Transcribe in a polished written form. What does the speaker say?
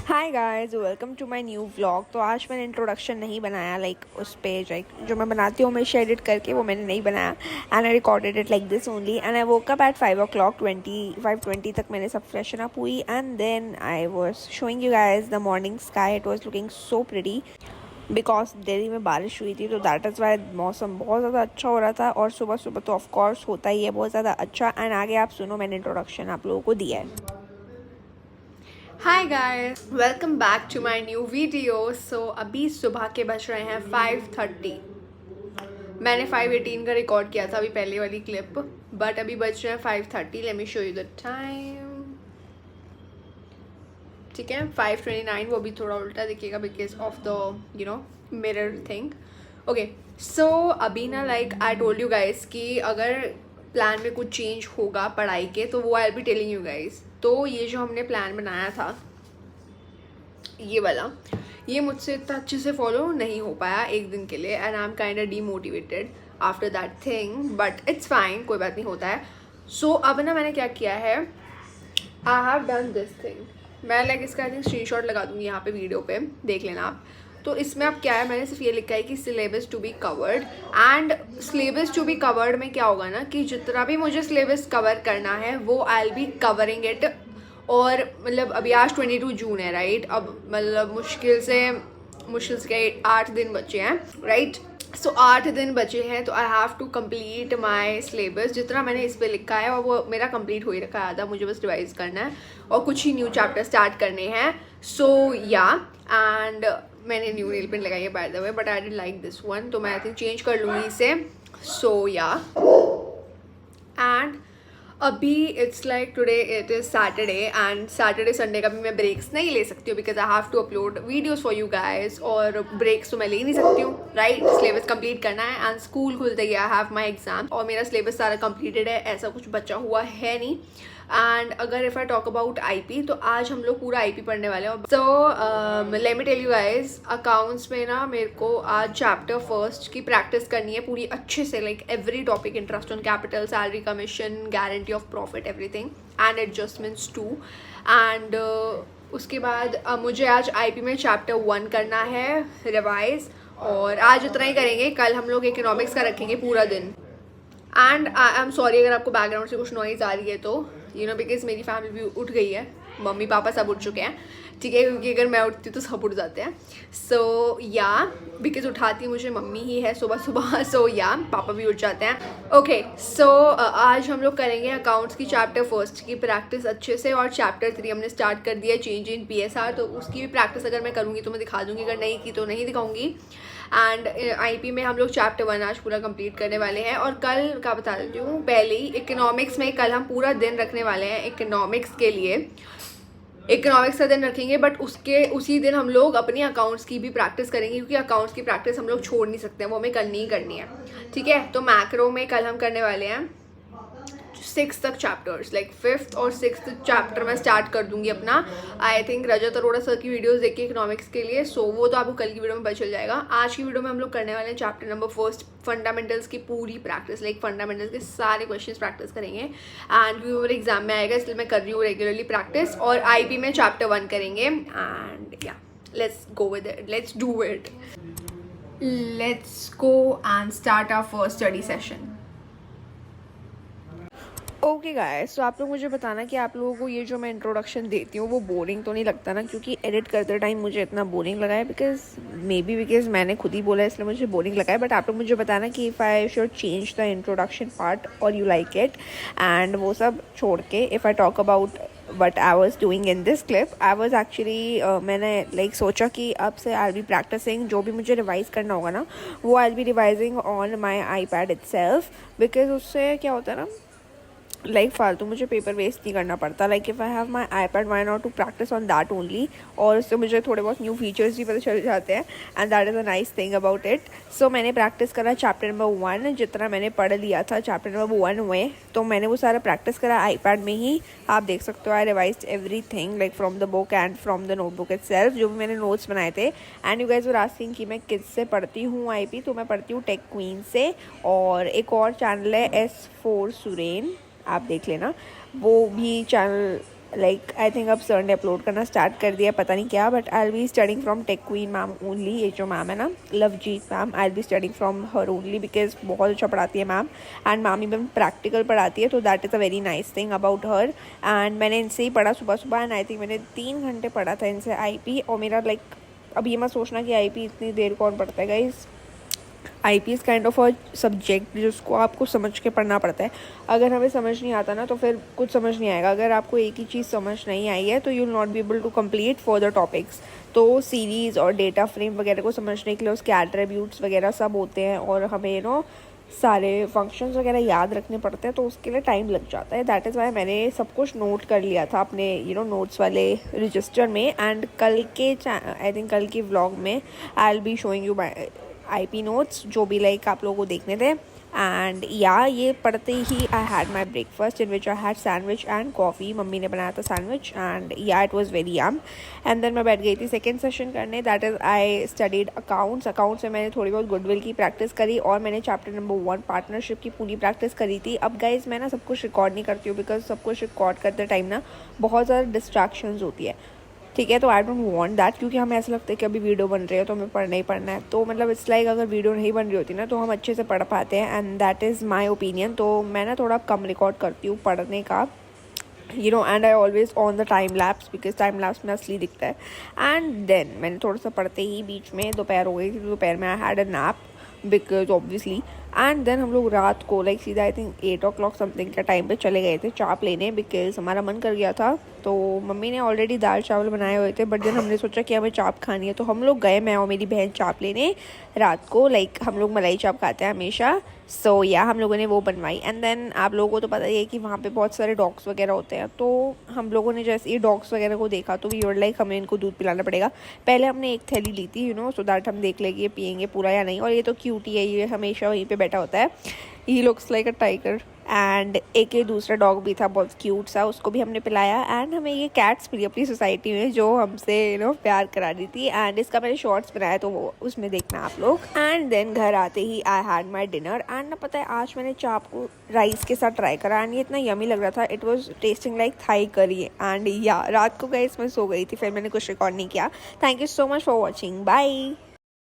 Hi guys, welcome to my new vlog. तो आज मैंने इंट्रोडक्शन नहीं बनाया उस पे जो मैं बनाती हूँ हमेशा एडिट करके, वो मैंने नहीं बनाया। And I recorded it like this only and I woke up at 5 o'clock 5:20 तक मैंने सब फ्रेशन अप हुई and then I was showing you guys the morning sky. It was looking so pretty because Delhi में बारिश हुई थी, तो that is why मौसम बहुत ज़्यादा अच्छा हो रहा था। और सुबह सुबह तो ऑफकोर्स होता ही है बहुत ज़्यादा अच्छा। एंड आगे आप सुनो, मैंने इंट्रोडक्शन आप लोगों को दिया है। Hi guys, welcome back to my new video. So अभी सुबह के बज रहे हैं 5:30। मैंने 5:18 का रिकॉर्ड किया था अभी पहले वाली क्लिप, बट अभी बज रहे हैं 5:30। Let me show you the time. ठीक है, 5:29। वो भी थोड़ा उल्टा दिखेगा because of the mirror thing. Okay, so अभी ना आई टोल्ड यू गाइस कि अगर प्लान में कुछ चेंज होगा पढ़ाई के तो वो I be telling you guys. तो ये जो हमने प्लान बनाया था, ये वाला, ये मुझसे इतना अच्छे से फॉलो नहीं हो पाया एक दिन के लिए and I am kind of demotivated after that thing, but it's fine, कोई बात नहीं, होता है। सो अब ना मैंने क्या किया है, I have done this thing. मैं इसका आई थिंक स्क्रीन शॉट लगा दूंगी यहाँ पे वीडियो पे, देख लेना आप। तो इसमें अब क्या है, मैंने सिर्फ ये लिखा है कि syllabus to be covered. And syllabus to be covered में क्या होगा ना कि जितना भी मुझे सिलेबस कवर करना है वो आई विल बी कवरिंग इट। और मतलब अभी आज 22 जून है, राइट। अब मतलब मुश्किल से 8 दिन बचे हैं, राइट। सो 8 दिन बचे हैं, तो I have to complete my syllabus. जितना मैंने इस पर लिखा है और वो मेरा कंप्लीट हो ही रखा है आधा, मुझे बस रिवाइज करना है और कुछ ही न्यू चैप्टर स्टार्ट करने हैं। सो या, एंड मैंने न्यू नेल पेंट लगाई है by the way, but I didn't like this one, तो मैं आई थिंक चेंज कर लूँगी इसे। सो या, एंड अभी it's like today it is Saturday and Saturday Sunday का भी मैं ब्रेक्स नहीं ले सकती हूँ because I have to upload videos for you guys. और ब्रेक्स तो मैं ले नहीं सकती हूँ, राइट। सिलेबस कंप्लीट करना है एंड स्कूल खुलते ही आई हैव माई एग्जाम और मेरा सिलेबस सारा कंप्लीटेड है, ऐसा कुछ बचा हुआ है नहीं। एंड अगर if I talk about IP, तो आज हम लोग पूरा आईपी पढ़ने वाले हैं। So let me tell you guys, accounts में ना मेरे को आज चैप्टर फर्स्ट की प्रैक्टिस करनी है पूरी अच्छे से, like every topic, interest on capital, salary commission, guarantee of profit, everything and adjustments too. And उसके बाद मुझे आज आईपी में चैप्टर 1 करना है रिवाइज, और आज उतना ही करेंगे। कल हम लोग इकोनॉमिक्स का रखेंगे पूरा दिन। एंड आई एम सॉरी अगर आपको बैकग्राउंड से कुछ नॉइज़ आ रही है तो बिकॉज मेरी फैमिली भी उठ गई है, मम्मी पापा सब उठ चुके हैं, ठीक है, क्योंकि अगर मैं उठती हूँ तो सब उठ जाते हैं। सो या, बिकॉज उठाती मुझे मम्मी ही है सुबह सुबह। सो या, पापा भी उठ जाते हैं। ओके, सो आज हम लोग करेंगे अकाउंट्स की चैप्टर फर्स्ट की प्रैक्टिस अच्छे से, और चैप्टर 3 हमने स्टार्ट कर दिया, चेंज इन PSR, तो उसकी भी प्रैक्टिस अगर मैं करूँगी तो मैं दिखा दूँगी, अगर नहीं की तो नहीं दिखाऊँगी। एंड आईपी में हम लोग चैप्टर 1 आज पूरा कंप्लीट करने वाले हैं। और कल का बता देती हूँ पहले ही, इकोनॉमिक्स में कल हम पूरा दिन रखने वाले हैं इकोनॉमिक्स के लिए। इकोनॉमिक्स का दिन रखेंगे, बट उसी दिन हम लोग अपनी अकाउंट्स की भी प्रैक्टिस करेंगे, क्योंकि अकाउंट्स की प्रैक्टिस हम लोग छोड़ नहीं सकते हैं, वो हमें करनी ही करनी है, ठीक है। तो मैक्रो में कल हम करने वाले हैं 6 तक चैप्टर्स, लाइक 5th और 6th चैप्टर मैं स्टार्ट कर दूंगी अपना, I think Rajat Arora sir की वीडियोस देख के इकोनॉमिक्स के लिए। सो वो तो आपको कल की वीडियो में पता चल जाएगा। आज की वीडियो में हम लोग करने वाले हैं चैप्टर नंबर 1 फंडामेंटल्स की पूरी प्रैक्टिस, लाइक फंडामेंटल्स के सारे क्वेश्चंस प्रैक्टिस करेंगे। एंड क्योंकि मेरे एग्जाम में आएगा इसलिए मैं कर रही हूँ रेगुलरली प्रैक्टिस। और आईपी में चैप्टर 1 करेंगे and yeah, let's go with it, let's do it, let's go and start our first study session. Okay guys, तो आप लोग मुझे बताना कि आप लोगों को ये जो मैं इंट्रोडक्शन देती हूँ वो बोरिंग तो नहीं लगता ना, क्योंकि एडिट करते टाइम मुझे इतना बोरिंग लगा है, बिकॉज मैंने खुद ही बोला है इसलिए मुझे बोरिंग लगा है। बट आप लोग मुझे बताना कि if I should change the introduction part और यू लाइक इट। एंड वो सब छोड़ के if I talk about what I was doing in this clip, I was actually मैंने सोचा कि अब से आई बी प्रैक्टिसिंग, जो भी मुझे रिवाइज करना होगा ना वो I be revising on my iPad itself, because उससे क्या होता है ना, फालतू मुझे पेपर वेस्ट नहीं करना पड़ता। If I have my iPad, why not to practice on that only. और उससे मुझे थोड़े बहुत न्यू फीचर्स भी पता चल जाते हैं and that is a nice thing about it. So मैंने प्रैक्टिस करा चैप्टर नंबर 1, जितना मैंने पढ़ लिया था चैप्टर नंबर 1 में, तो मैंने वो सारा प्रैक्टिस करा iPad में ही। आप देख सकते हो I revised everything like from the book and from the notebook itself, जो भी मैंने नोट्स बनाए थे। And you guys were asking कि मैं किससे पढ़ती हूँ आईपी, तो मैं पढ़ती हूँ टेक क्वीन से, और एक और चैनल है S4 सुरेन, आप देख लेना, वो भी चैनल लाइक आई थिंक अब सर ने अपलोड करना स्टार्ट कर दिया, पता नहीं क्या, but I will be studying from tech queen ma'am only. ये जो मैम है ना, Lovejeet ma'am, I will be studying from her only because बहुत अच्छा पढ़ाती है ma'am, and ma'am even practical पढ़ाती है, तो that is a very nice thing about her. And मैंने इनसे ही पढ़ा सुबह सुबह, एंड आई थिंक मैंने 3 घंटे पढ़ा था इनसे IP। और मेरा लाइक अब ये मत सोचना कि IP इतनी देर कौन पढ़ता है guys. IP is kind of a subject जिसको आपको समझ के पढ़ना पड़ता है। अगर हमें समझ नहीं आता ना तो फिर कुछ समझ नहीं आएगा। अगर आपको एक ही चीज़ समझ नहीं आई है तो you will not be able to complete further topics. तो सीरीज़ और डेटा फ्रेम वगैरह को समझने के लिए उसके एट्रीब्यूट्स वगैरह सब होते हैं, और हमें सारे फंक्शंस वगैरह याद रखने पड़ते हैं, तो उसके लिए टाइम लग जाता है। दैट इज़ वाई मैंने सब कुछ नोट कर लिया था अपने नोट्स वाले रजिस्टर में। एंड कल के आई थिंक कल की व्लॉग में आई will be showing you IP notes, जो भी लाइक आप लोगों को देखने थे। एंड ये पढ़ते ही I had my breakfast in which I had sandwich and coffee. Mummy ने बनाया था sandwich, and it was very yum. And then मैं बैठ गई थी सेकेंड सेशन करने, that is I studied accounts में मैंने थोड़ी बहुत गुडविल की प्रैक्टिस करी, और मैंने चैप्टर नंबर 1 पार्टनरशिप की पूरी प्रैक्टिस करी थी। अब गाइज मैं सब कुछ रिकॉर्ड नहीं करती हूँ, बिकॉज सब कुछ रिकॉर्ड करते टाइम बहुत ज़्यादा डिस्ट्रैक्शंस होती है, ठीक है। तो आई डोंट वांट दैट, क्योंकि हमें ऐसा लगता है कि अभी वीडियो बन रही है तो हमें पढ़ना ही पढ़ना है। तो मतलब इट्स लाइक अगर वीडियो नहीं बन रही होती ना तो हम अच्छे से पढ़ पाते हैं, and that is my opinion. तो मैं थोड़ा कम रिकॉर्ड करती हूँ पढ़ने का, and I always on the time lapse, because time lapse में असली दिखता है। एंड देन मैंने थोड़ा सा पढ़ते ही बीच में दोपहर हो गई थी, दोपहर में I had a nap because obviously. And then हम लोग रात को सीधा आई थिंक 8 o'clock समथिंग के टाइम पे चले गए थे चाप लेने, बिकॉज हमारा मन कर गया था। तो मम्मी ने ऑलरेडी दाल चावल बनाए हुए थे, बट देन हमने सोचा कि हमें चाप खानी है, तो हम लोग गए, मैं और मेरी बहन चाप लेने रात को। हम लोग मलाई चाप खाते हैं हमेशा, सो हम लोगों ने वो बनवाई। एंड देन आप लोगों को तो पता ही है कि वहाँ पे बहुत सारे डॉग्स वगैरह होते हैं, तो हम लोगों ने जैसे ये डॉग्स वगैरह को देखा तो वी वर लाइक हमें इनको दूध पिलाना पड़ेगा। पहले हमने एक थैली ली थी सो दैट हम देख लेंगे पियेंगे पूरा या नहीं। और ये तो क्यूटी है, ये हमेशा वहीं पे बैठा होता है, he looks like a tiger. And एक ये दूसरा डॉग भी था बहुत क्यूट सा, उसको भी हमने पिलाया। एंड हमें ये कैट्स मिली अपनी सोसाइटी में जो हमसे प्यार करा रही थी, एंड इसका मैंने शॉर्ट्स बनाया तो वो उसमें देखना आप लोग। एंड देन घर आते ही I had my dinner, and ना पता है आज मैंने चाप को राइस के साथ ट्राई करा, एंड ये इतना यमी लग रहा था, it was tasting like Thai curry. And रात को गई मैं सो गई थी, फिर मैंने कुछ रिकॉर्ड नहीं किया। Thank you so much for watching, bye.